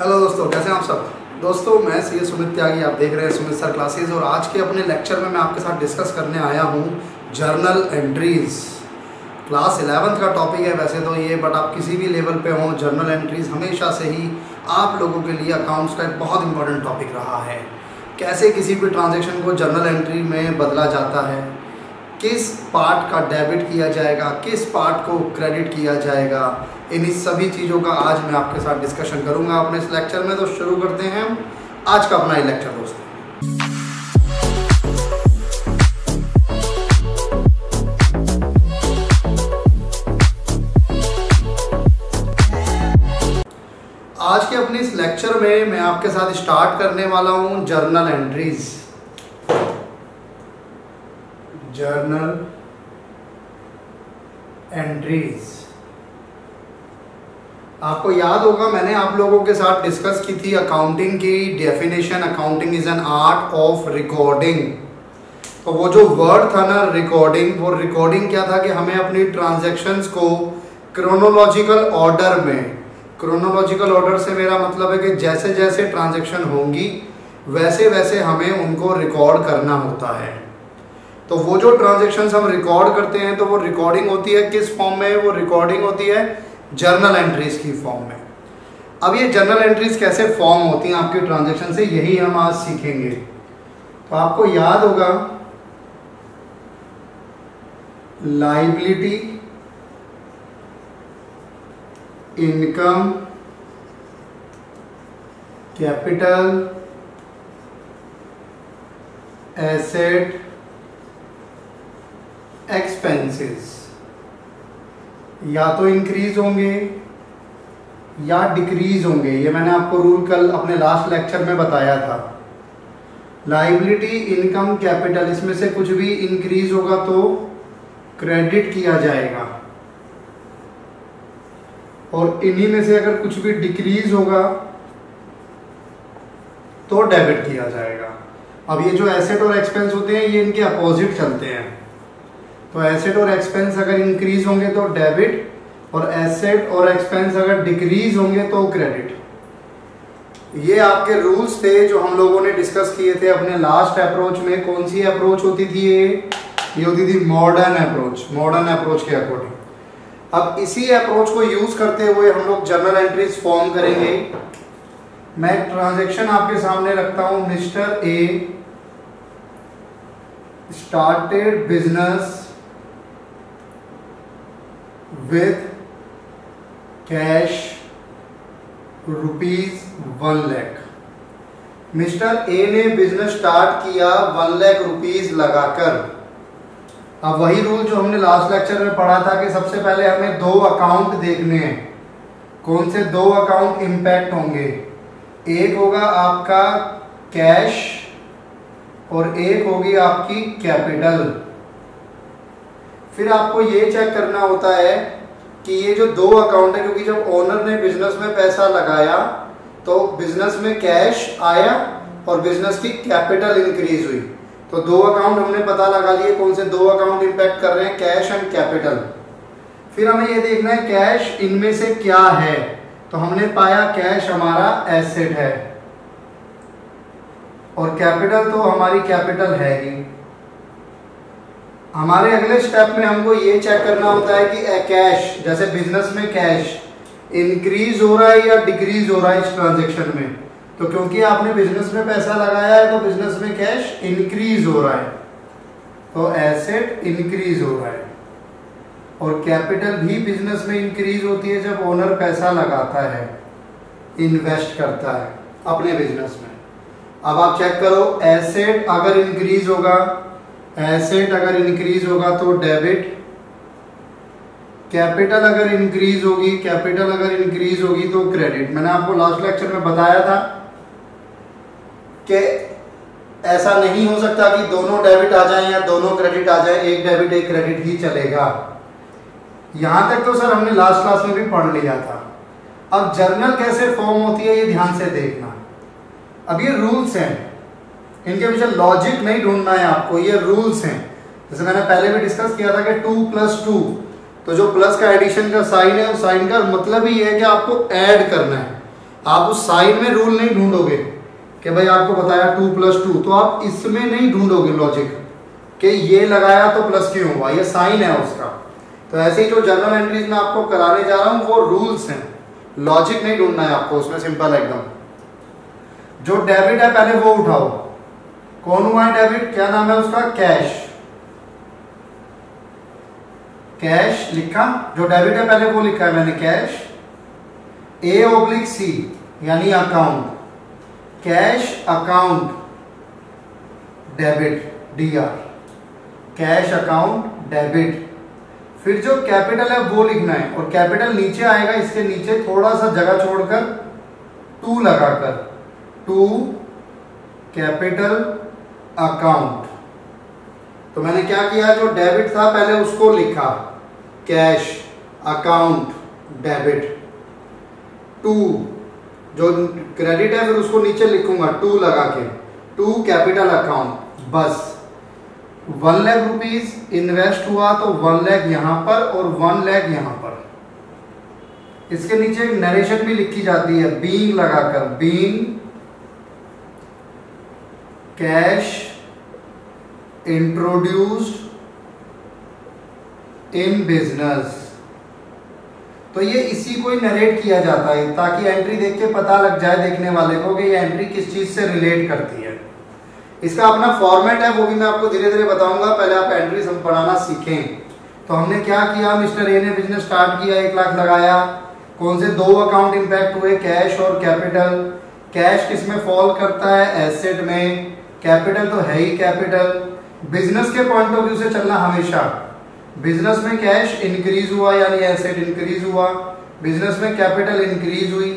Hello दोस्तों, कैसे हैं आप सब। दोस्तों मैं सी सुमित त्यागी, आप देख रहे हैं सुमित सर क्लासेस। और आज के अपने लेक्चर में मैं आपके साथ डिस्कस करने आया हूँ जर्नल एंट्रीज। क्लास 11th का टॉपिक है वैसे तो ये, बट आप किसी भी लेवल पे हों, जर्नल एंट्रीज हमेशा से ही आप लोगों के लिए अकाउंट्स का एक बहुत इंपॉर्टेंट टॉपिक रहा है। कैसे किसी भी ट्रांजेक्शन को जर्नल एंट्री में बदला जाता है, किस पार्ट का डेबिट किया जाएगा, किस पार्ट को क्रेडिट किया जाएगा, इन्हीं सभी चीज़ों का आज मैं आपके साथ डिस्कशन करूंगा अपने इस लेक्चर में। तो शुरू करते हैं आज का अपना ये लेक्चर दोस्तों। आज के अपने इस लेक्चर में मैं आपके साथ स्टार्ट करने वाला हूं जर्नल एंट्रीज। जर्नल एंट्रीज आपको याद होगा, मैंने आप लोगों के साथ डिस्कस की थी अकाउंटिंग की definition. Accounting is an art of recording. तो वो जो वर्ड था ना रिकॉर्डिंग, वो रिकॉर्डिंग क्या था कि हमें अपनी ट्रांजैक्शंस को क्रोनोलॉजिकल ऑर्डर में, क्रोनोलॉजिकल ऑर्डर से मेरा मतलब है कि जैसे जैसे ट्रांजैक्शन होंगी वैसे वैसे हमें उनको रिकॉर्ड करना होता है। तो वो जो ट्रांजैक्शंस हम रिकॉर्ड करते हैं तो वो रिकॉर्डिंग होती है किस फॉर्म में? वो रिकॉर्डिंग होती है जर्नल एंट्रीज की फॉर्म में। अब ये जर्नल एंट्रीज कैसे फॉर्म होती हैं आपकी ट्रांजैक्शन से, यही हम आज सीखेंगे। तो आपको याद होगा liability, income, capital, asset, expenses या तो इंक्रीज होंगे या डिक्रीज होंगे। ये मैंने आपको रूल कल अपने लास्ट लेक्चर में बताया था। लायबिलिटी, इनकम, कैपिटल, इसमें से कुछ भी इंक्रीज होगा तो क्रेडिट किया जाएगा और इन्हीं में से अगर कुछ भी डिक्रीज होगा तो डेबिट किया जाएगा। अब ये जो एसेट और एक्सपेंस होते हैं ये इनके अपोजिट चलते हैं। तो एसेट और एक्सपेंस अगर इंक्रीज होंगे तो डेबिट, और एसेट और एक्सपेंस अगर डिक्रीज होंगे तो क्रेडिट। ये आपके रूल्स थे जो हम लोगों ने डिस्कस किए थे अपने लास्ट अप्रोच में। कौन सी अप्रोच होती थी ये होती थी मॉडर्न अप्रोच। मॉडर्न अप्रोच के अकॉर्डिंग अब इसी अप्रोच को यूज करते हुए हम लोग जर्नल एंट्रीज फॉर्म करेंगे। मैं ट्रांजैक्शन आपके सामने रखता हूं। Mister A started business with cash ₹1 lakh. Mister A ने बिजनेस स्टार्ट किया 1 लाख रुपीज लगाकर। अब वही रूल जो हमने लास्ट लेक्चर में पढ़ा था कि सबसे पहले हमें 2 अकाउंट देखने हैं। कौन से 2 अकाउंट इंपैक्ट होंगे? एक होगा आपका कैश और एक होगी आपकी कैपिटल। फिर आपको ये चेक करना होता है कि ये जो 2 अकाउंट है, क्योंकि जब ओनर ने बिजनेस में पैसा लगाया तो बिजनेस में कैश आया और बिजनेस की कैपिटल इंक्रीज हुई। तो 2 अकाउंट हमने पता लगा लिए कौन से 2 अकाउंट इंपैक्ट कर रहे हैं, कैश एंड कैपिटल। फिर हमें ये देखना है कैश इनमें से क्या है। तो हमने पाया कैश हमारा एसेट है और कैपिटल तो हमारी कैपिटल है ही। हमारे अगले स्टेप में हमको ये चेक करना होता है कि कैश, जैसे बिजनेस में कैश इंक्रीज हो रहा है या डिक्रीज हो रहा है इस ट्रांजैक्शन में। तो क्योंकि आपने बिजनेस में पैसा लगाया है तो बिजनेस में कैश इंक्रीज हो रहा है, तो एसेट इंक्रीज हो रहा है। और कैपिटल भी बिजनेस में इंक्रीज होती है जब ओनर पैसा लगाता है, इन्वेस्ट करता है अपने बिजनेस में। अब आप चेक करो, एसेट अगर इंक्रीज होगा, एसेट अगर इंक्रीज होगा तो डेबिट, कैपिटल अगर इंक्रीज होगी, कैपिटल अगर इंक्रीज होगी तो क्रेडिट। मैंने आपको लास्ट लेक्चर में बताया था कि ऐसा नहीं हो सकता कि दोनों डेबिट आ जाएं या दोनों क्रेडिट आ जाएं, एक डेबिट एक क्रेडिट ही चलेगा। यहां तक तो सर हमने लास्ट क्लास में भी पढ़ लिया था। अब जर्नल कैसे फॉर्म होती है ये ध्यान से देखना। अब ये रूल्स हैं, इनके पीछे लॉजिक नहीं ढूंढना है आपको, ये रूल्स हैं। जैसे मैंने पहले भी डिस्कस किया था कि 2 + 2, तो जो प्लस का एडिशन का साइन है, उस साइन का मतलब ही है कि आपको ऐड करना है। आप उस साइन में रूल नहीं ढूंढोगे कि भाई आपको बताया 2 + 2, तो आप इसमें नहीं ढूंढोगे लॉजिक कि ये लगाया तो प्लस क्यों हुआ, ये साइन है उसका। तो ऐसे ही जो जर्नल एंट्रीज में आपको कराने जा रहा हूं वो रूल्स हैं, लॉजिक नहीं ढूंढना है आपको उसमें, सिंपल एकदम। जो डेबिट है पहले वो उठाओ, कौन हुआ है डेबिट, क्या नाम है उसका, कैश। कैश लिखा, जो डेबिट है पहले वो लिखा है मैंने, कैश। A/C यानी account, cash account debit, DR, cash account debit. फिर जो कैपिटल है वो लिखना है, और कैपिटल नीचे आएगा, इसके नीचे थोड़ा सा जगह छोड़कर 2 लगाकर, 2 कैपिटल अकाउंट। तो मैंने क्या किया, जो डेबिट था पहले उसको लिखा, कैश अकाउंट डेबिट। 2 जो क्रेडिट है फिर उसको नीचे लिखूंगा 2 लगा के, 2 कैपिटल अकाउंट। बस 1 लाख रुपीज इन्वेस्ट हुआ तो 1 लाख यहां पर और 1 लाख यहां पर। इसके नीचे एक नरेशन भी लिखी जाती है बीइंग लगाकर, being cash introduced in business. तो ये इसी को ही नरेट किया जाता है ताकि एंट्री देख के पता लग जाए देखने वाले को कि ये एंट्री किस चीज से रिलेट करती है। इसका अपना फॉर्मेट है, वो भी मैं आपको धीरे धीरे बताऊंगा, पहले आप एंट्री सब पढ़ाना सीखें। तो हमने क्या किया, मिस्टर ए ने बिजनेस स्टार्ट किया, 1 लाख लगाया। कौन से 2 अकाउंट इंपैक्ट हुए, कैश और कैपिटल। कैश किस में फॉल करता है, एसेट में। कैपिटल तो है ही कैपिटल। बिजनेस के पॉइंट ऑफ व्यू से चलना हमेशा, बिजनेस में कैश इंक्रीज हुआ यानी एसेट इंक्रीज हुआ, बिजनेस में कैपिटल इंक्रीज हुई,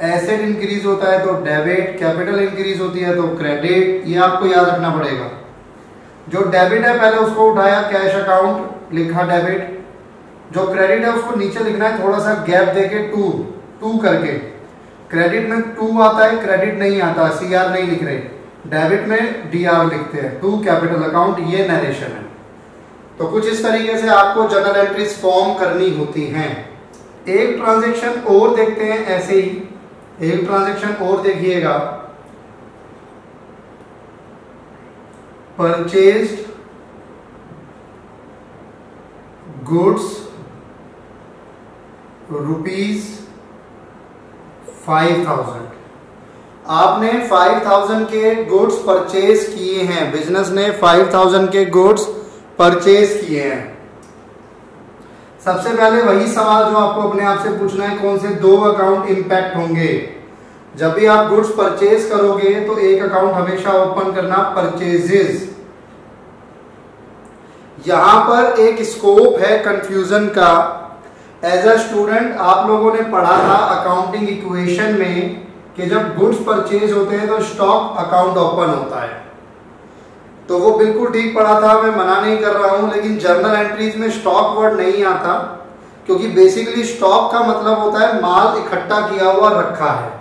एसेट इंक्रीज होता है तो डेबिट, कैपिटल इंक्रीज होती है तो क्रेडिट। ये आपको याद रखना पड़ेगा। जो डेबिट है पहले उसको उठाया, कैश अकाउंट लिखा डेबिट। जो क्रेडिट है उसको नीचे लिखना है, थोड़ा सा गैप देके 2 करके। क्रेडिट में 2 आता है, क्रेडिट नहीं आता, CR नहीं लिख रहे, डेबिट में DR लिखते हैं, 2 कैपिटल अकाउंट। ये नरेशन है। तो कुछ इस तरीके से आपको जर्नल एंट्रीज फॉर्म करनी होती हैं। एक ट्रांजैक्शन और देखते हैं, ऐसे ही एक ट्रांजैक्शन और देखिएगा, परचेज्ड गुड्स ₹5,000। आपने 5,000 के गुड्स परचेज किए हैं, बिजनेस ने 5,000 के गुड्स परचेज किए हैं। सबसे पहले वही सवाल जो आपको अपने आप से पूछना है, कौन से 2 अकाउंट इंपैक्ट होंगे। जब भी आप गुड्स परचेज करोगे तो एक अकाउंट हमेशा ओपन करना, परचेजेस। यहां पर एक स्कोप है कंफ्यूजन का। एज अ स्टूडेंट आप लोगों ने पढ़ा था अकाउंटिंग इक्वेशन में कि जब गुड्स परचेज होते हैं तो स्टॉक अकाउंट ओपन होता है। तो वो बिल्कुल ठीक पढ़ा था, मैं मना नहीं कर रहा हूं, लेकिन जर्नल एंट्रीज में स्टॉक वर्ड नहीं आता, क्योंकि बेसिकली स्टॉक का मतलब होता है माल इकट्ठा किया हुआ रखा है।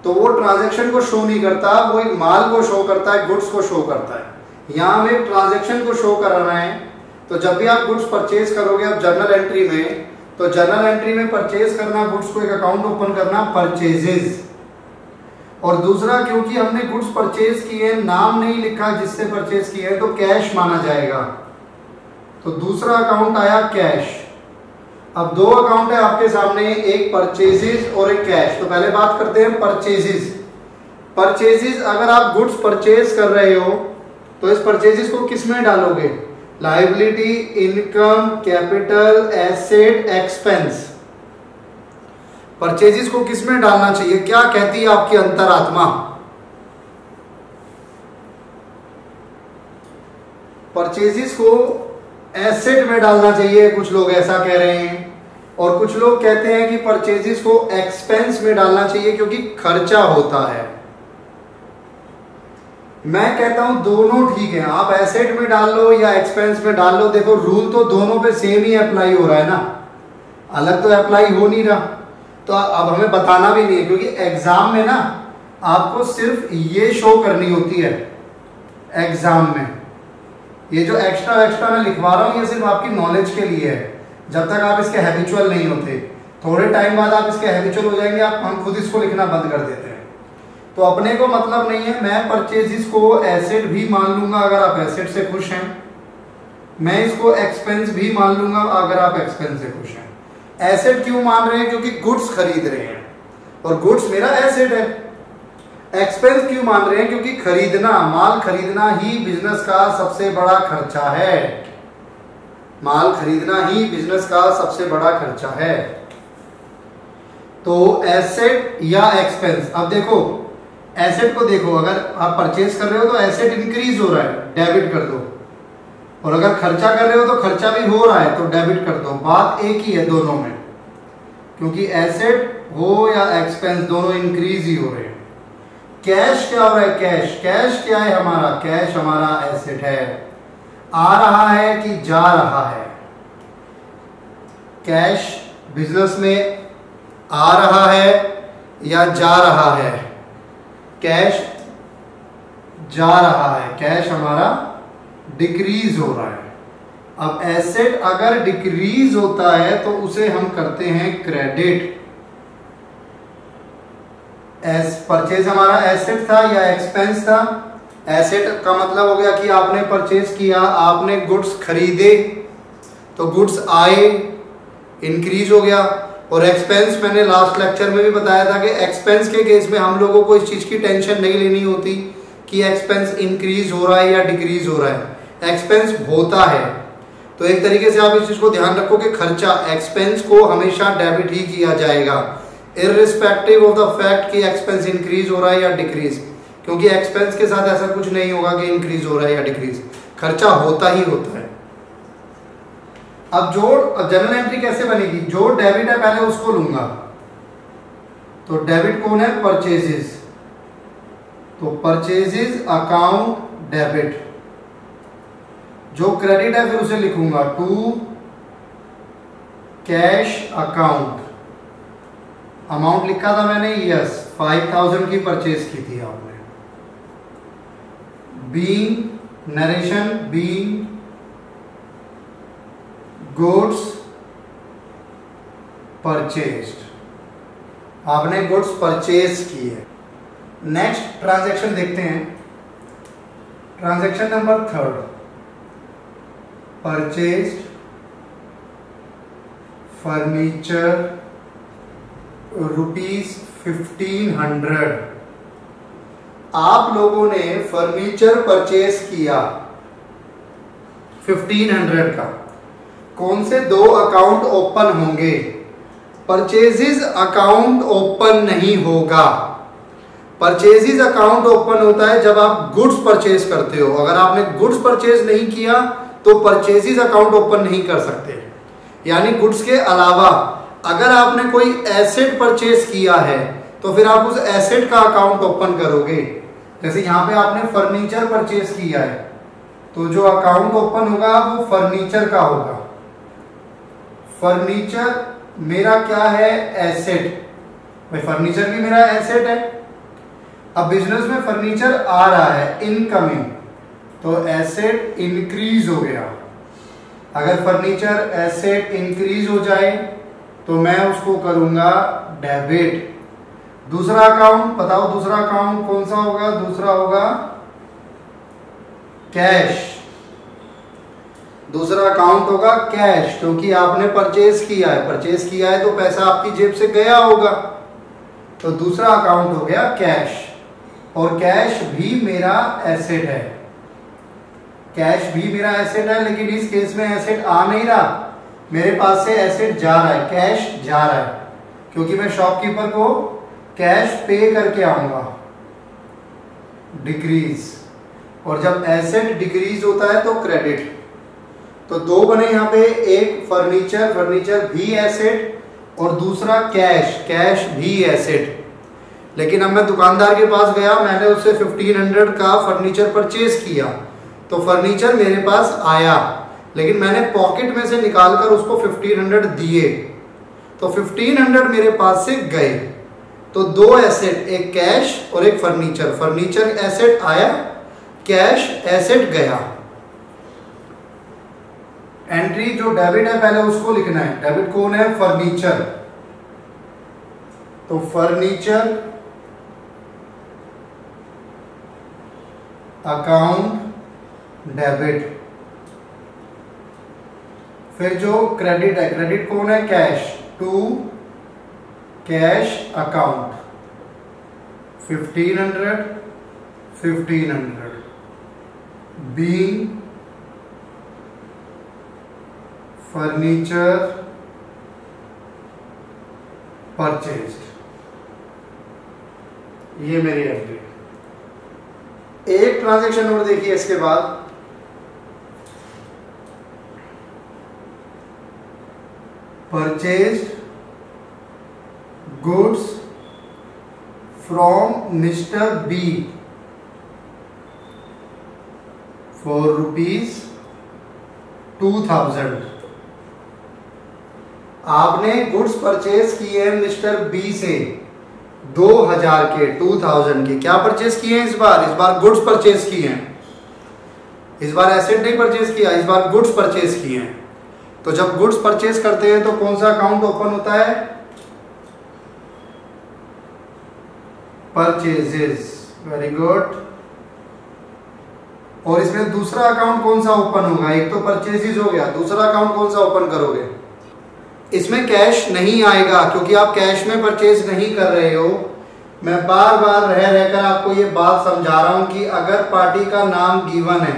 तो वो ट्रांजैक्शन को शो नहीं करता, वो एक माल को शो करता है, गुड्स को शो करता है। यहाँ हमें ट्रांजैक्शन को शो कराना है। तो जब भी आप गुड्स परचेज करोगे आप जर्नल एंट्री में, तो जर्नल एंट्री में परचेज करना, गुड्स को एक अकाउंट ओपन करना, परचेजेस। और दूसरा, क्योंकि हमने गुड्स परचेज किए, नाम नहीं लिखा जिससे परचेज किए, तो कैश माना जाएगा। तो दूसरा अकाउंट आया कैश। अब 2 अकाउंट है आपके सामने, एक परचेजेस और एक कैश। तो पहले बात करते हैं परचेजेस। परचेजेस, अगर आप गुड्स परचेज कर रहे हो तो इस परचेजेस को किस में डालोगे, liability, income, capital, asset, expense. Purchases को किस में डालना चाहिए, क्या कहती है आपकी अंतरात्मा। परचेजेस को एसेट में डालना चाहिए, कुछ लोग ऐसा कह रहे हैं, और कुछ लोग कहते हैं कि परचेजेस को एक्सपेंस में डालना चाहिए क्योंकि खर्चा होता है। मैं कहता हूं दोनों ठीक है, आप एसेट में डाल लो या एक्सपेंस में डाल लो, देखो रूल तो दोनों पे सेम ही अप्लाई हो रहा है ना, अलग तो अप्लाई हो नहीं रहा। तो अब हमें बताना भी नहीं है, क्योंकि एग्जाम में ना आपको सिर्फ ये शो करनी होती है। एग्जाम में ये जो एक्स्ट्रा मैं लिखवा रहा हूं ये सिर्फ आपकी नॉलेज के लिए है, जब तक आप इसके हैबिचुअल नहीं होते। थोड़े टाइम बाद आप इसके हैबिचुअल हो जाएंगे, आप हम खुद इसको लिखना बंद कर देते हैं। तो अपने को मतलब नहीं है, मैं परचेजेस को एसेट भी मान लूंगा अगर आप एसेट से खुश हैं, मैं इसको एक्सपेंस भी मान लूंगा अगर आप एक्सपेंस से खुश हैं। एसेट क्यों मान रहे हैं? क्योंकि गुड्स खरीद रहे हैं और गुड्स मेरा एसेट है। एक्सपेंस क्यों मान रहे हैं? क्योंकि खरीदना, माल खरीदना ही बिजनेस का सबसे बड़ा खर्चा है। माल खरीदना ही बिजनेस का सबसे बड़ा खर्चा है। तो एसेट या एक्सपेंस, अब देखो एसेट को देखो, अगर आप परचेज कर रहे हो तो एसेट इंक्रीज हो रहा है, डेबिट कर दो, और अगर खर्चा कर रहे हो तो खर्चा भी हो रहा है तो डेबिट कर दो। बात एक ही है दोनों में, क्योंकि एसेट हो या एक्सपेंस दोनों इंक्रीज ही हो रहे हैं। कैश क्या हो रहा है? कैश, कैश क्या है हमारा? कैश हमारा एसेट है। आ रहा है कि जा रहा है? कैश बिजनेस में आ रहा है या जा रहा है? कैश जा रहा है, कैश हमारा डिक्रीज हो रहा है। अब एसेट अगर डिक्रीज होता है तो उसे हम करते हैं क्रेडिट। परचेज हमारा एसेट था या एक्सपेंस था? एसेट का मतलब हो गया कि आपने परचेज किया, आपने गुड्स खरीदे तो गुड्स आए, इंक्रीज हो गया। और एक्सपेंस मैंने लास्ट लेक्चर में भी बताया था कि एक्सपेंस के केस में हम लोगों को इस चीज की टेंशन नहीं लेनी होती कि एक्सपेंस इंक्रीज हो रहा है या डिक्रीज हो रहा है, एक्सपेंस होता है। तो एक तरीके से आप इस चीज को ध्यान रखो कि खर्चा, एक्सपेंस को हमेशा डेबिट ही किया जाएगा, इररिस्पेक्टिव ऑफ द फैक्ट कि एक्सपेंस इंक्रीज हो रहा है या डिक्रीज, क्योंकि एक्सपेंस के साथ ऐसा कुछ नहीं होगा कि इंक्रीज हो रहा है या डिक्रीज, खर्चा होता ही होता है। अब जोड़, जनरल एंट्री कैसे बनेगी? जो डेबिट है पहले उसको लूंगा, तो डेबिट कौन है? परचेजेस, तो परचेजेस अकाउंट डेबिट। जो क्रेडिट है फिर उसे लिखूंगा टू कैश अकाउंट। अमाउंट लिखा था मैंने, यस 5000 की परचेज की थी आपने। Being narration, being goods purchased, आपने गुड्स परचेज की है। नेक्स्ट ट्रांजैक्शन देखते हैं, ट्रांजैक्शन नंबर 3, परचेज्ड फर्नीचर ₹1500। आप लोगों ने फर्नीचर परचेज किया 1500 का। कौन से दो अकाउंट ओपन होंगे? परचेजेस अकाउंट ओपन नहीं होगा। परचेजेस अकाउंट ओपन होता है जब आप गुड्स परचेज करते हो। अगर आपने गुड्स परचेज नहीं किया तो परचेजेस अकाउंट ओपन नहीं कर सकते। यानी गुड्स के अलावा अगर आपने कोई एसेट परचेज किया है तो फिर आप उस एसेट का अकाउंट ओपन करोगे। जैसे यहां पे आपने फर्नीचर परचेज किया है तो जो अकाउंट ओपन होगा वो फर्नीचर का होगा। फर्नीचर मेरा क्या है? एसेट। भाई फर्नीचर भी मेरा एसेट है। अब बिजनेस में फर्नीचर आ रहा है, इनकमिंग, तो एसेट इंक्रीज हो गया। अगर फर्नीचर एसेट इंक्रीज हो जाए तो मैं उसको करूंगा डेबिट। दूसरा अकाउंट बताओ, दूसरा अकाउंट कौन सा होगा? दूसरा होगा कैश। दूसरा अकाउंट होगा कैश, क्योंकि आपने परचेज किया है, परचेज किया है तो पैसा आपकी जेब से गया होगा। तो दूसरा अकाउंट हो गया कैश। और कैश भी मेरा एसेट है, कैश भी मेरा एसेट है, लेकिन इस केस में एसेट आ नहीं रहा, मेरे पास से एसेट जा रहा है, कैश जा रहा है, क्योंकि मैं शॉपकीपर को कैश पे करके आऊंगा। डिक्रीज, और जब एसेट डिक्रीज होता है तो क्रेडिट। तो दो बने यहाँ पे, एक फर्नीचर, फर्नीचर भी एसेट, और दूसरा कैश, कैश भी एसेट। लेकिन अब मैं दुकानदार के पास गया, मैंने उससे 1500 का फर्नीचर परचेज किया, तो फर्नीचर मेरे पास आया, लेकिन मैंने पॉकेट में से निकालकर उसको 1500 दिए, तो 1500 मेरे पास से गए। तो दो एसेट, एक कैश और एक फर्नीचर। फर्नीचर एसेट आया, कैश एसेट गया। एंट्री जो डेबिट है पहले उसको लिखना है। डेबिट कौन है? फर्नीचर। तो फर्नीचर अकाउंट डेबिट। फिर जो क्रेडिट है, क्रेडिट कौन है? Cash, to cash account 1500 being furniture purchased. ये मेरी एंट्री। एक ट्रांजैक्शन और देखिए इसके बाद, purchased goods from mister B for ₹2000। आपने गुड्स परचेज किए हैं मिस्टर बी से 2000 के, 2000 के। क्या परचेज किए हैं इस बार गुड्स परचेज किए हैं। इस बार एसेट नहीं परचेज किया, इस बार गुड्स परचेज किए हैं। तो जब गुड्स परचेज करते हैं तो कौन सा अकाउंट ओपन होता है? परचेजेस। Very good. और इसमें दूसरा अकाउंट कौन सा ओपन होगा? एक तो परचेजेस हो गया, दूसरा अकाउंट कौन सा ओपन करोगे? इसमें कैश नहीं आएगा क्योंकि आप कैश में परचेज नहीं कर रहे हो। मैं बार बार रहकर आपको ये बात समझा रहा हूं कि अगर पार्टी का नाम गिवन है,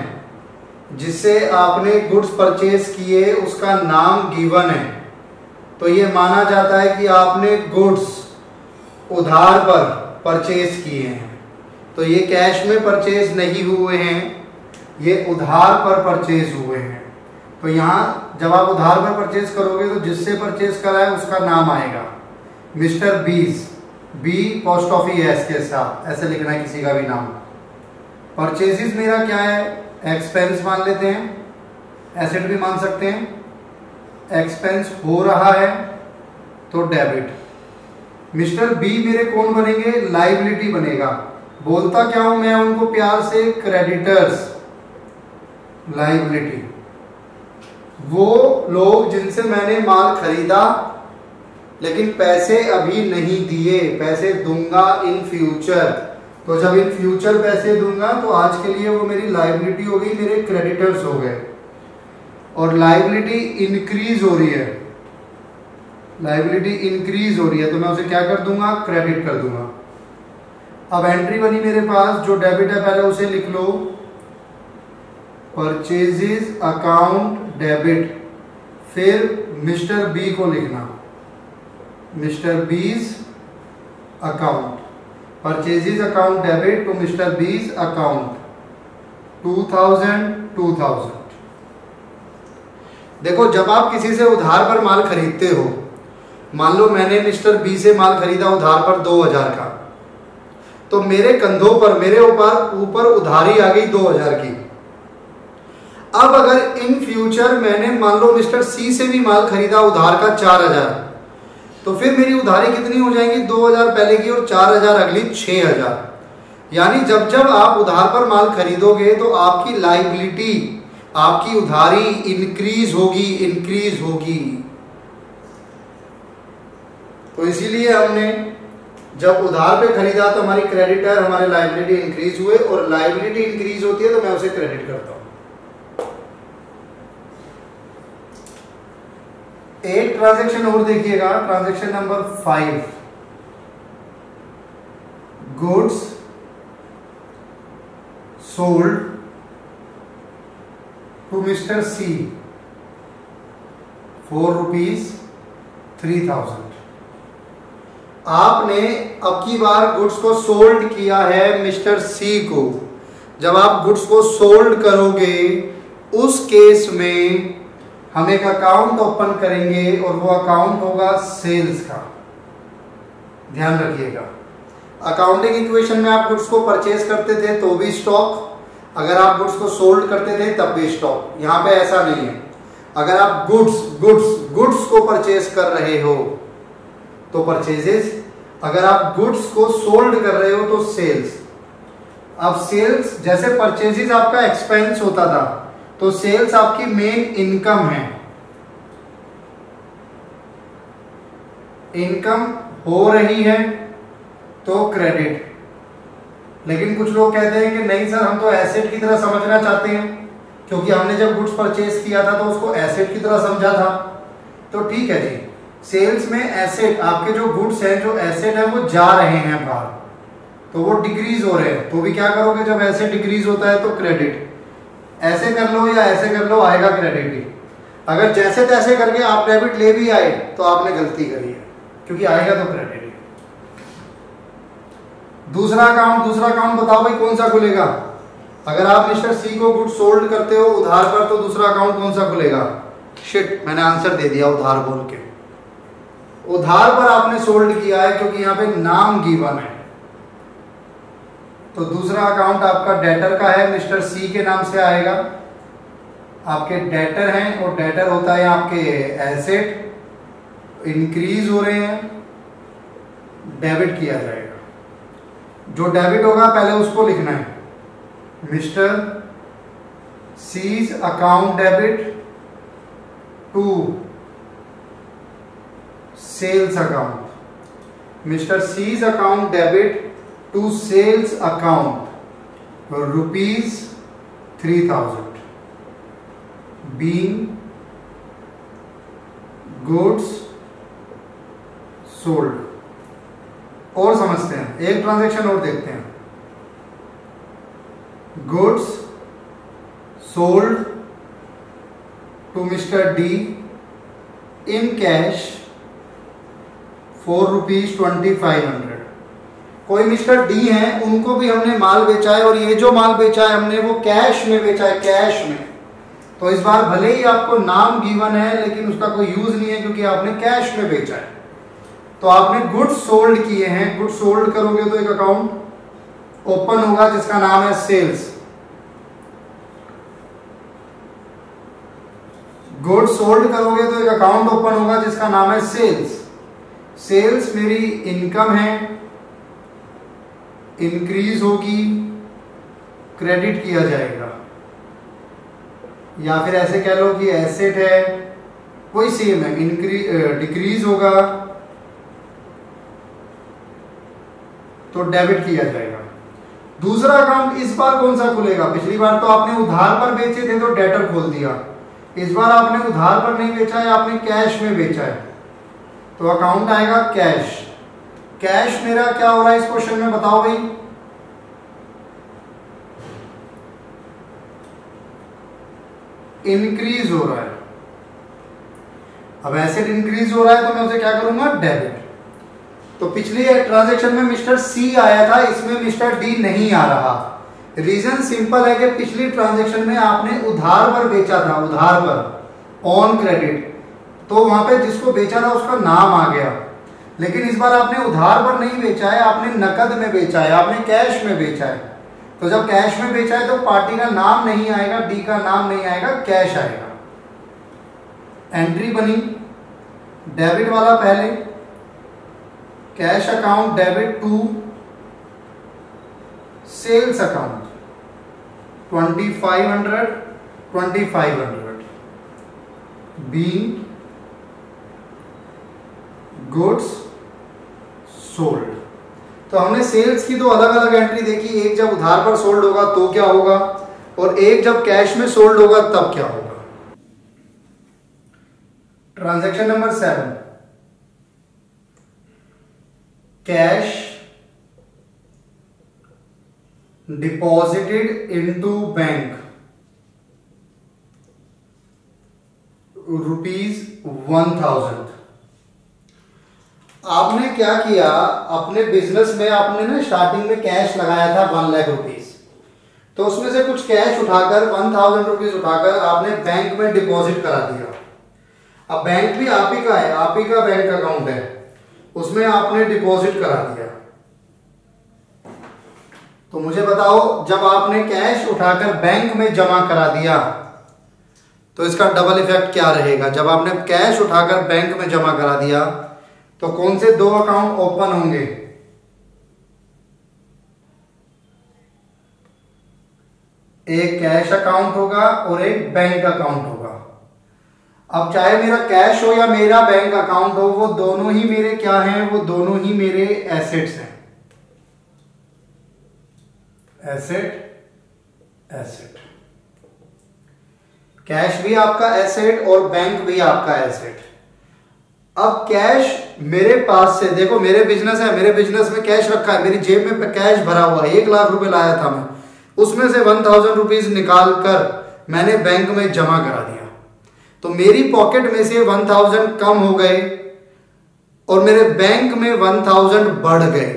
जिससे आपने गुड्स परचेज किए उसका नाम गिवन है, तो ये माना जाता है कि आपने गुड्स उधार पर परचेज किए हैं। तो ये कैश में परचेज नहीं हुए हैं, ये उधार पर परचेज हुए हैं। तो यहाँ जब आप उधार पर परचेज करोगे तो जिससे परचेज करा है उसका नाम आएगा। मिस्टर बीज, बी पोस्ट ऑफिस एस के साथ ऐसे लिखना है किसी का भी नाम। परचेजेस मेरा क्या है? एक्सपेंस मान लेते हैं, एसेट भी मान सकते हैं। एक्सपेंस हो रहा है तो डेबिट। मिस्टर बी मेरे कौन बनेंगे? लाइबिलिटी बनेगा। बोलता क्या हूं मैं उनको प्यार से? क्रेडिटर्स। लाइबिलिटी वो लोग जिनसे मैंने माल खरीदा लेकिन पैसे अभी नहीं दिए, पैसे दूंगा इन फ्यूचर। तो जब इन फ्यूचर पैसे दूंगा तो आज के लिए वो मेरी लाइबिलिटी हो गई, मेरे क्रेडिटर्स हो गए। और लाइबिलिटी इंक्रीज हो रही है, लाइबिलिटी इंक्रीज हो रही है तो मैं उसे क्या कर दूंगा? क्रेडिट कर दूंगा। अब एंट्री बनी मेरे पास, जो डेबिट है पहले उसे लिख लो, परचेजेस अकाउंट डेबिट। फिर मिस्टर बी को लिखना, mister B's account, purchases account debit to mister B's account 2000। देखो जब आप किसी से उधार पर माल खरीदते हो, मान लो मैंने मिस्टर बी से माल खरीदा उधार पर 2000 का, तो मेरे कंधों पर, मेरे ऊपर उधारी आ गई 2000 की। अब अगर इन फ्यूचर मैंने मान लो मिस्टर सी से भी माल खरीदा उधार का 4000, तो फिर मेरी उधारी कितनी हो जाएंगी? 2000 पहले की और 4000 अगली, 6000। यानी जब जब आप उधार पर माल खरीदोगे तो आपकी लाइबिलिटी, आपकी उधारी इंक्रीज होगी। तो इसीलिए हमने जब उधार पे खरीदा तो हमारी क्रेडिटर, हमारे लाइबिलिटी इंक्रीज हुए, और लाइबिलिटी इंक्रीज होती है तो मैं उसे क्रेडिट करता हूं। एक ट्रांजैक्शन और देखिएगा, transaction number 5, goods sold to mister C for ₹3000। आपने अब की बार गुड्स को सोल्ड किया है मिस्टर सी को। जब आप गुड्स को सोल्ड करोगे उस केस में हम एक अकाउंट ओपन करेंगे और वो अकाउंट होगा सेल्स का। ध्यान रखिएगा, अकाउंटिंग इक्वेशन में आप गुड्स को परचेज करते थे तो भी स्टॉक, अगर आप गुड्स को सोल्ड करते थे तब भी स्टॉक। यहां पे ऐसा नहीं है। अगर आप गुड्स को परचेज कर रहे हो तो परचेजेस, अगर आप गुड्स को सोल्ड कर रहे हो तो सेल्स। अब सेल्स, जैसे परचेजेस आपका एक्सपेंस होता था तो सेल्स आपकी मेन इनकम है। इनकम हो रही है तो क्रेडिट। लेकिन कुछ लोग कहते हैं कि नहीं सर, हम तो एसेट की तरह समझना चाहते हैं, क्योंकि हमने जब गुड्स परचेज किया था तो उसको एसेट की तरह समझा था। तो ठीक है जी, सेल्स में एसेट, आपके जो गुड्स हैं, जो एसेट है, वो जा रहे हैं बाहर, तो वो डिक्रीज हो रहे हैं, तो भी क्या करोगे, जब एसेट डिक्रीज होता है तो क्रेडिट। ऐसे कर लो या ऐसे कर लो, आएगा क्रेडिट ही। अगर जैसे तैसे करके आप डेबिट ले भी आए तो आपने गलती करी है, क्योंकि आएगा तो क्रेडिट ही। दूसरा अकाउंट बताओ भाई कौन सा खुलेगा। अगर आप मिस्टर सी को गुड सोल्ड करते हो उधार पर, तो दूसरा अकाउंट कौन सा खुलेगा। शिट, मैंने आंसर दे दिया उधार बोल के। उधार पर आपने सोल्ड किया है, क्योंकि यहां पे नाम गिवन है। तो दूसरा अकाउंट आपका डेटर का है, मिस्टर सी के नाम से आएगा। आपके डेटर हैं, और डेटर होता है आपके एसेट, इंक्रीज हो रहे हैं, डेबिट किया जाएगा। जो डेबिट होगा पहले उसको लिखना है, mister C's account debit to sales account. Mister C's account debit to sales account ₹3000 being goods sold। और समझते हैं, एक ट्रांजैक्शन और देखते हैं। Goods sold to mister D in cash ₹2500। कोई मिस्टर डी हैं, उनको भी हमने माल बेचा है, और ये जो माल बेचा है हमने वो कैश में बेचा है, कैश में। तो इस बार भले ही आपको नाम गिवन है, लेकिन उसका कोई यूज नहीं है, क्योंकि आपने कैश में बेचा है। तो आपने गुड्स सोल्ड किए हैं। गुड्स सोल्ड करोगे तो एक अकाउंट ओपन होगा जिसका नाम है सेल्स। गुड्स सोल्ड करोगे तो एक अकाउंट ओपन होगा जिसका नाम है सेल्स। सेल्स मेरी इनकम है, इंक्रीज होगी, क्रेडिट किया जाएगा। या फिर ऐसे कह लो कि एसेट है, कोई सेम है, डिक्रीज होगा तो डेबिट किया जाएगा। दूसरा अकाउंट इस बार कौन सा खुलेगा। पिछली बार तो आपने उधार पर बेचे थे तो डेटर खोल दिया, इस बार आपने उधार पर नहीं बेचा है, आपने कैश में बेचा है, तो अकाउंट आएगा कैश। कैश मेरा क्या हो रहा है इस क्वेश्चन में, बताओ भाई। इंक्रीज हो रहा है। अब एसेट इंक्रीज हो रहा है तो मैं उसे क्या करूंगा, डेबिट। तो पिछली ट्रांजैक्शन में मिस्टर सी आया था, इसमें मिस्टर डी नहीं आ रहा। रीजन सिंपल है कि पिछली ट्रांजैक्शन में आपने उधार पर बेचा था, उधार पर ऑन क्रेडिट, तो वहां पे जिसको बेचा था उसका नाम आ गया। लेकिन इस बार आपने उधार पर नहीं बेचा है, आपने नकद में बेचा है, आपने कैश में बेचा है। तो जब कैश में बेचा है तो पार्टी का नाम नहीं आएगा, डी का नाम नहीं आएगा, कैश आएगा। एंट्री बनी डेबिट वाला पहले, cash account debit to sales account 2500 being goods sold. तो हमने सेल्स की दो अलग अलग एंट्री देखी, एक जब उधार पर सोल्ड होगा तो क्या होगा, और एक जब कैश में सोल्ड होगा तब क्या होगा। Transaction number 7, cash deposited into bank ₹1000। आपने क्या किया, अपने बिजनेस में आपने ना स्टार्टिंग में कैश लगाया था 1 लाख रुपीज, तो उसमें से कुछ कैश उठाकर 1000 रुपीज उठाकर आपने बैंक में डिपॉजिट करा दिया। अब बैंक भी आप ही का है, आप ही का बैंक अकाउंट है, उसमें आपने डिपॉजिट करा दिया। तो मुझे बताओ, जब आपने कैश उठाकर बैंक में जमा करा दिया तो इसका डबल इफेक्ट क्या रहेगा। जब आपने कैश उठाकर बैंक में जमा करा दिया तो कौन से दो अकाउंट ओपन होंगे, एक कैश अकाउंट होगा और एक बैंक अकाउंट होगा। अब चाहे मेरा कैश हो या मेरा बैंक अकाउंट हो, वो दोनों ही मेरे क्या हैं, वो दोनों ही मेरे एसेट्स हैं। एसेट कैश भी आपका एसेट और बैंक भी आपका एसेट। अब कैश मेरे पास से, देखो मेरे बिजनेस है, मेरे बिजनेस में कैश रखा है, मेरी जेब में कैश भरा हुआ है, 1 लाख रुपए लाया था मैं, उसमें से 1000 रुपीज निकाल कर मैंने बैंक में जमा करा दिया, तो मेरी पॉकेट में से 1000 कम हो गए और मेरे बैंक में 1000 बढ़ गए।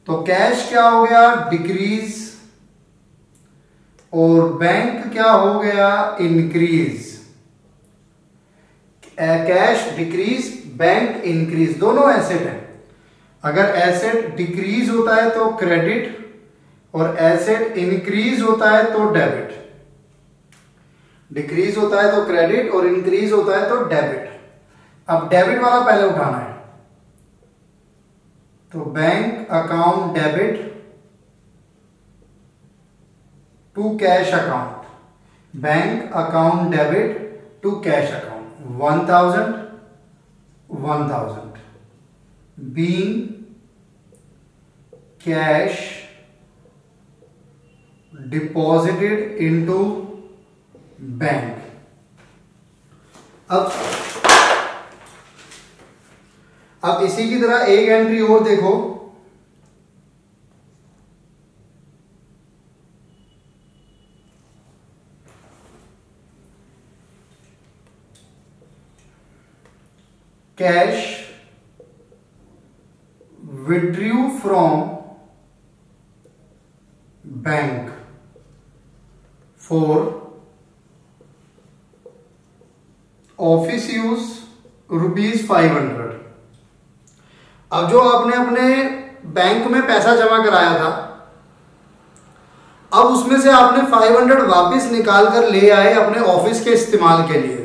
तो कैश क्या हो गया, डिक्रीज, और बैंक क्या हो गया, increase. Cash decrease, bank increase, दोनों एसेट हैं। अगर एसेट डिक्रीज होता है तो क्रेडिट और एसेट इंक्रीज होता है तो डेबिट। डिक्रीज होता है तो क्रेडिट और इंक्रीज होता है तो डेबिट। अब डेबिट वाला पहले उठाना है, तो bank account debit to cash account, bank account debit to cash account, 1000 being cash deposited into bank. अब इसी की तरह एक एंट्री और देखो, cash withdrew from bank for office use ₹500। अब जो आपने अपने बैंक में पैसा जमा कराया था, अब उसमें से आपने 500 वापस निकाल कर ले आए अपने ऑफिस के इस्तेमाल के लिए।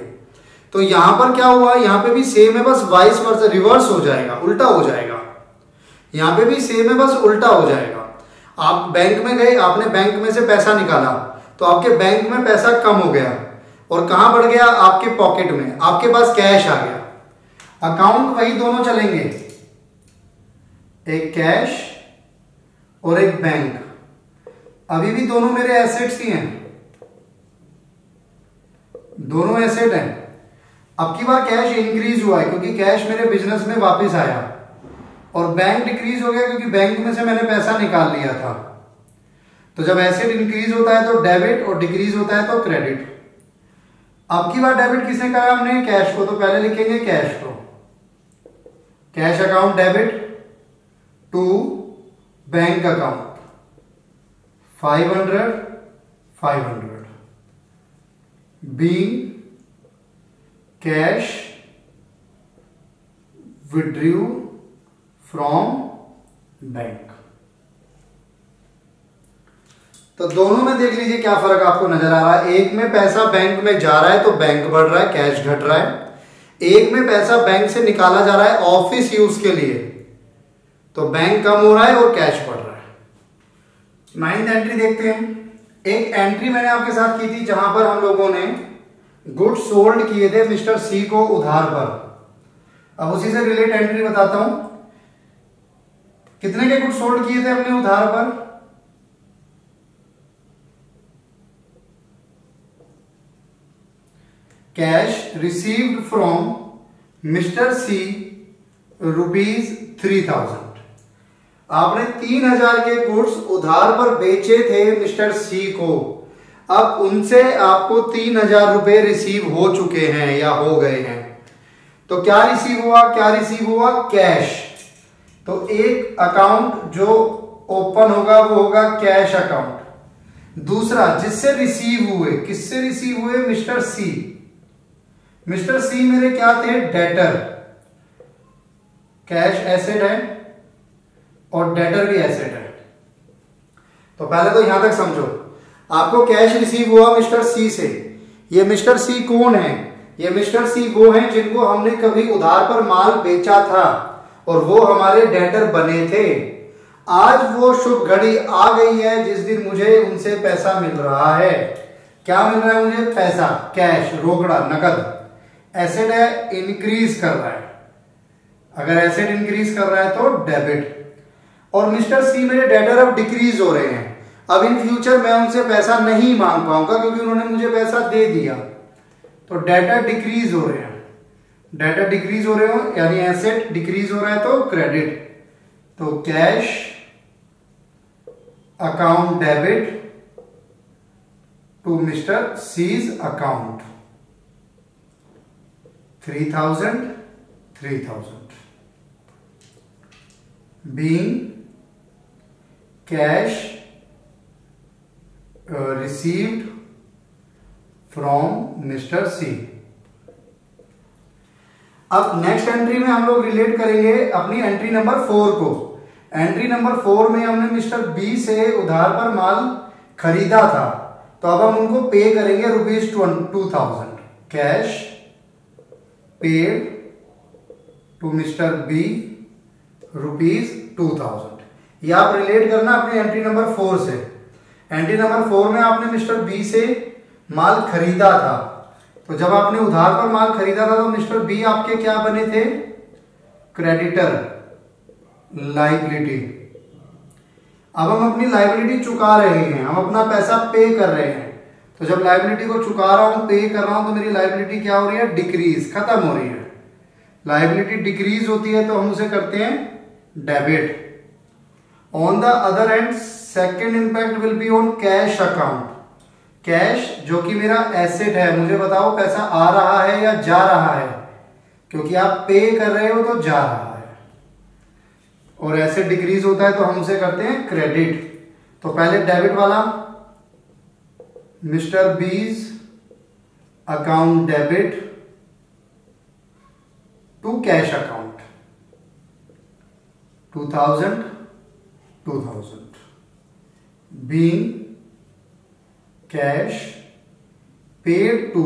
तो यहां पर क्या हुआ, यहां पे भी सेम है, बस वाइस वर्सा, रिवर्स हो जाएगा, उल्टा हो जाएगा। यहां पे भी सेम है, बस उल्टा हो जाएगा। आप बैंक में गए, आपने बैंक में से पैसा निकाला, तो आपके बैंक में पैसा कम हो गया और कहां बढ़ गया, आपके पॉकेट में, आपके पास कैश आ गया। अकाउंट वही दोनों चलेंगे, एक कैश और एक बैंक, अभी भी दोनों मेरे एसेट्स ही हैं, दोनों एसेट हैं। अब की बार कैश इंक्रीज हुआ है क्योंकि कैश मेरे बिजनेस में वापस आया, और बैंक डिक्रीज हो गया क्योंकि बैंक में से मैंने पैसा निकाल लिया था। तो जब एसेट इंक्रीज होता है तो डेबिट और डिक्रीज होता है तो क्रेडिट। अब की बार डेबिट किसने कहा हमने, कैश को, तो पहले लिखेंगे कैश को, cash account debit to bank account 500 being cash withdrew from bank. तो दोनों में देख लीजिए क्या फर्क आपको नजर आ रहा है। एक में पैसा बैंक में जा रहा है तो बैंक बढ़ रहा है, कैश घट रहा है। एक में पैसा बैंक से निकाला जा रहा है ऑफिस यूज के लिए, तो बैंक कम हो रहा है और कैश बढ़ रहा है। 9th एंट्री देखते हैं। एक एंट्री मैंने आपके साथ की थी जहां पर हम लोगों ने गुड्स सोल्ड किए थे मिस्टर सी को उधार पर। अब उसी से रिलेट एंट्री बताता हूं। कितने के गुड्स सोल्ड किए थे हमने उधार पर, कैश रिसीव्ड फ्रॉम मिस्टर सी ₹3000। आपने 3000 के गुड्स उधार पर बेचे थे मिस्टर सी को। अब उनसे आपको 3000 रुपए रिसीव हो चुके हैं या हो गए हैं। तो क्या रिसीव हुआ, क्या रिसीव हुआ, कैश। तो एक अकाउंट जो ओपन होगा वो होगा कैश अकाउंट। दूसरा जिससे रिसीव हुए, किससे रिसीव हुए, मिस्टर सी। मिस्टर सी मेरे क्या थे, डेटर। कैश एसेट है और डेटर भी एसेट है। तो पहले तो यहां तक समझो, आपको कैश रिसीव हुआ मिस्टर सी से। ये मिस्टर सी कौन है, ये मिस्टर सी वो हैं जिनको हमने कभी उधार पर माल बेचा था और वो हमारे डेटर बने थे। आज वो शुभ घड़ी आ गई है जिस दिन मुझे उनसे पैसा मिल रहा है। क्या मिल रहा है मुझे? पैसा, कैश, रोकड़ा, नकद। एसेट है, इंक्रीज कर रहा है। अगर एसेट इंक्रीज कर रहा है तो डेबिट। और मिस्टर सी मेरे डेटर अब डिक्रीज हो रहे हैं। अब इन फ्यूचर मैं उनसे पैसा नहीं मांग पाऊंगा क्योंकि उन्होंने मुझे पैसा दे दिया, तो डेटर डिक्रीज हो रहे हैं। डेटर डिक्रीज हो रहे हो यानी एसेट डिक्रीज हो रहा है तो क्रेडिट। तो cash account debit to mister C's account 3000 being cash received from Mr. C। अब नेक्स्ट एंट्री में हम लोग रिलेट करेंगे अपनी एंट्री नंबर 4 को। एंट्री नंबर 4 में हमने मिस्टर बी से उधार पर माल खरीदा था, तो अब हम उनको पे करेंगे ₹2000। Cash paid to mister B ₹2000। ये आप रिलेट करना अपनी एंट्री नंबर 4 से। एंट्री नंबर 4 में आपने मिस्टर बी से माल खरीदा था, तो जब आपने उधार पर माल खरीदा था तो मिस्टर बी आपके क्या बने थे? Creditor, liability. अब हम अपनी लायबिलिटी चुका रहे हैं, हम अपना पैसा पे कर रहे हैं। तो जब लायबिलिटी को चुका रहा हूं, पे कर रहा हूं, तो मेरी लायबिलिटी क्या हो रही है? डिक्रीज, खत्म हो रही है। लायबिलिटी डिक्रीज होती है तो हम उसे करते हैं debit. On the other and second impact will be on cash account. Cash जो कि मेरा एसेट है, मुझे बताओ पैसा आ रहा है या जा रहा है? क्योंकि आप पे कर रहे हो तो जा रहा है, और एसेट डिक्रीज होता है तो हम उसे करते हैं क्रेडिट। तो पहले डेबिट वाला, mister B's account debit to cash account 2000 being cash paid to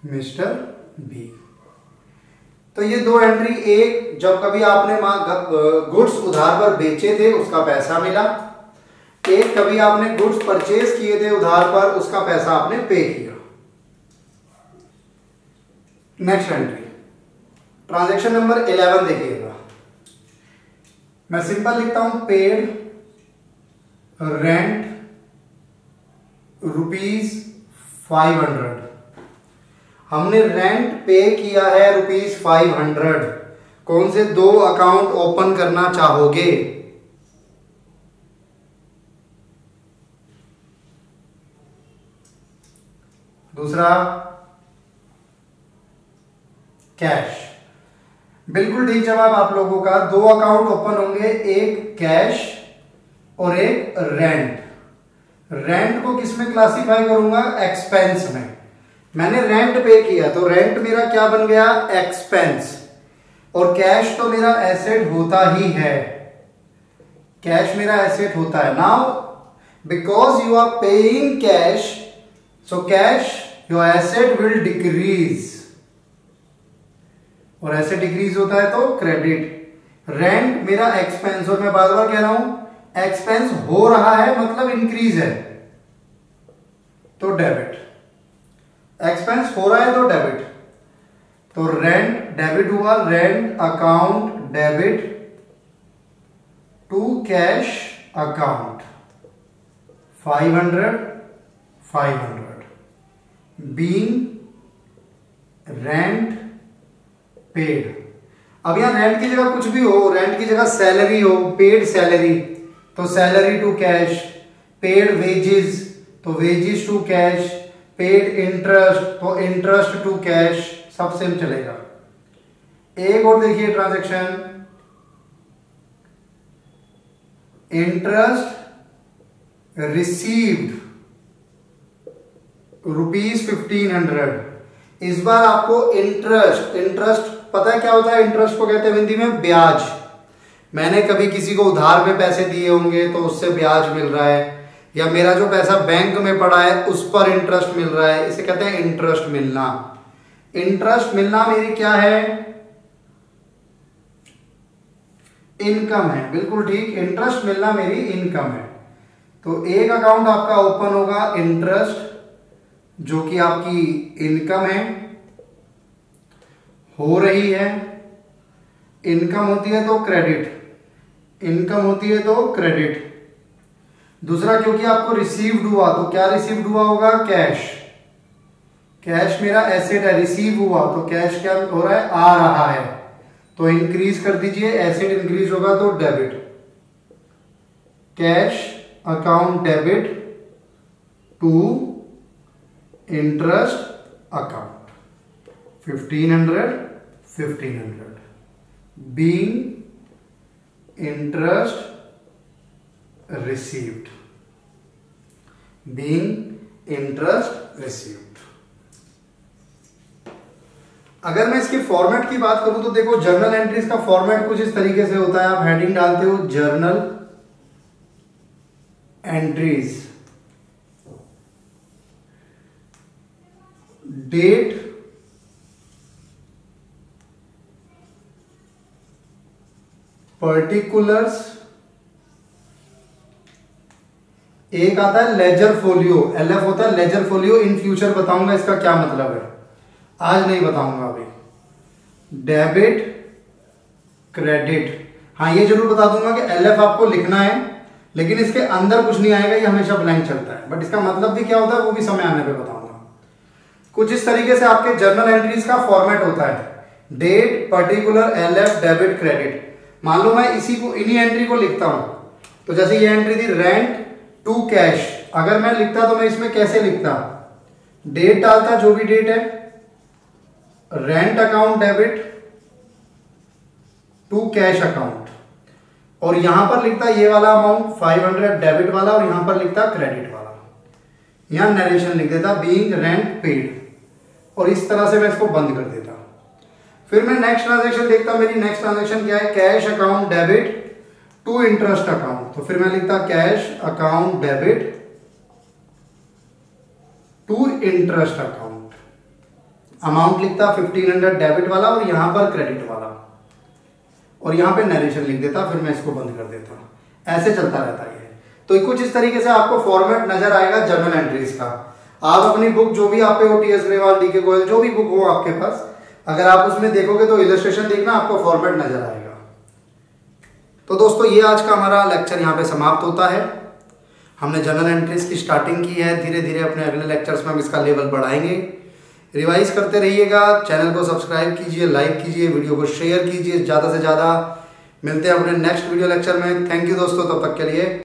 mister B. तो ये दो एंट्री, एक जब कभी आपने गुड्स उधार पर बेचे थे उसका पैसा मिला, एक कभी आपने गुड्स परचेज किए थे उधार पर उसका पैसा आपने पे किया। नेक्स्ट एंट्री ट्रांजैक्शन नंबर 11 देखिएगा। मैं सिंपल लिखता हूं, पेड रेंट ₹500। हमने रेंट पे किया है ₹500। कौन से दो अकाउंट ओपन करना चाहोगे? दूसरा कैश। बिल्कुल ठीक जवाब आप लोगों का। दो अकाउंट ओपन होंगे, एक कैश और एक रेंट। रेंट को किस में क्लासिफाई करूंगा? एक्सपेंस में। मैंने रेंट पे किया तो रेंट मेरा क्या बन गया? एक्सपेंस। और कैश तो मेरा एसेट होता ही है, कैश मेरा एसेट होता है। Now because you are paying cash, so cash your asset will decrease, और ऐसे डिक्रीज होता है तो क्रेडिट। रेंट मेरा एक्सपेंस, और मैं बार बार कह रहा हूं एक्सपेंस हो रहा है मतलब इंक्रीज है तो डेबिट। एक्सपेंस हो रहा है तो डेबिट। तो रेंट डेबिट हुआ, rent account debit to cash account 500 being rent paid. अब यहां रेंट की जगह कुछ भी हो, रेंट की जगह सैलरी हो, पेड सैलरी तो salary to cash, paid wages तो wages to cash, paid interest तो इंटरेस्ट टू कैश, सब सेम चलेगा। एक और देखिए ट्रांजैक्शन, इंटरेस्ट रिसीव्ड ₹1500। इस बार आपको इंटरेस्ट पता है क्या होता है? इंटरेस्ट को कहते हैं हिंदी में ब्याज। मैंने कभी किसी को उधार में पैसे दिए होंगे तो उससे ब्याज मिल रहा है, या मेरा जो पैसा बैंक में पड़ा है उस पर इंटरेस्ट मिल रहा है, इसे कहते हैं इंटरेस्ट मिलना। इंटरेस्ट मिलना मेरी क्या है? इनकम है। बिल्कुल ठीक, इंटरेस्ट मिलना मेरी इनकम है। तो एक अकाउंट आपका ओपन होगा इंटरेस्ट जो कि आपकी इनकम है, हो रही है। इनकम होती है तो क्रेडिट, इनकम होती है तो क्रेडिट। दूसरा, क्योंकि आपको रिसीव्ड हुआ तो क्या रिसीव्ड हुआ होगा? कैश। कैश मेरा एसेट है, रिसीव हुआ तो कैश क्या हो रहा है? आ रहा है। तो इंक्रीज कर दीजिए, एसेट इंक्रीज होगा तो debit. Cash account debit to interest account 1500 being interest received, being interest received. अगर मैं इसके फॉर्मेट की बात करूं तो देखो, जर्नल एंट्रीज का फॉर्मेट कुछ इस तरीके से होता है। आप हेडिंग डालते हो जर्नल एंट्रीज, डेट, पर्टिकुलर्स, एक आता है लेजर फोलियो, एलएफ होता है लेजर फोलियो। इन फ्यूचर बताऊंगा इसका क्या मतलब है, आज नहीं बताऊंगा अभी। डेबिट, क्रेडिट, हाँ ये जरूर बता दूंगा कि एलएफ आपको लिखना है, लेकिन इसके अंदर कुछ नहीं आएगा, ये हमेशा ब्लैंक चलता है। बट इसका मतलब भी क्या होता है वो भी समय आने पे बताऊंगा। कुछ इस तरीके से आपके जर्नल एंट्रीज का फॉर्मेट होता है, date, particular, LF, debit, credit. मान लो मैं इसी को, इन्हीं एंट्री को लिखता हूं, तो जैसे ये एंट्री थी रेंट टू कैश, अगर मैं लिखता तो मैं इसमें कैसे लिखता? डेट डालता, जो भी डेट है, rent account debit to cash account, और यहां पर लिखता ये वाला अमाउंट 500 डेबिट वाला, और यहां पर लिखता क्रेडिट वाला। यहां नरेशन लिख देता बीइंग रेंट पेड, और इस तरह से मैं इसको बंद कर देता। फिर मैं नेक्स्ट ट्रांजैक्शन देखता, मेरी नेक्स्ट ट्रांजैक्शन क्या है? Cash account debit to interest account, तो फिर मैं लिखता cash account debit to interest account, amount लिखता 1500 डेबिट वाला और यहां पर क्रेडिट वाला, और यहां पे नरेशन लिख देता, फिर मैं इसको बंद कर देता। ऐसे चलता रहता है। तो कुछ इस तरीके से आपको फॉर्मेट नजर आएगा जर्नल एंट्रीज का। आप अपनी बुक जो भी आप पे हो, टीएस ग्रेवाल, डीके गोयल, जो भी बुक हो आपके पास, अगर आप उसमें देखोगे तो इलस्ट्रेशन देखना, आपको फॉर्मेट नजर आएगा। तो दोस्तों ये आज का हमारा लेक्चर यहाँ पे समाप्त होता है। हमने जर्नल एंट्रीज की स्टार्टिंग की है, धीरे धीरे अपने अगले लेक्चर्स में हम इसका लेवल बढ़ाएंगे। रिवाइज करते रहिएगा, चैनल को सब्सक्राइब कीजिए, लाइक कीजिए, वीडियो को शेयर कीजिए ज़्यादा से ज़्यादा। मिलते हैं अपने नेक्स्ट वीडियो लेक्चर में। थैंक यू दोस्तों, तब तक के लिए।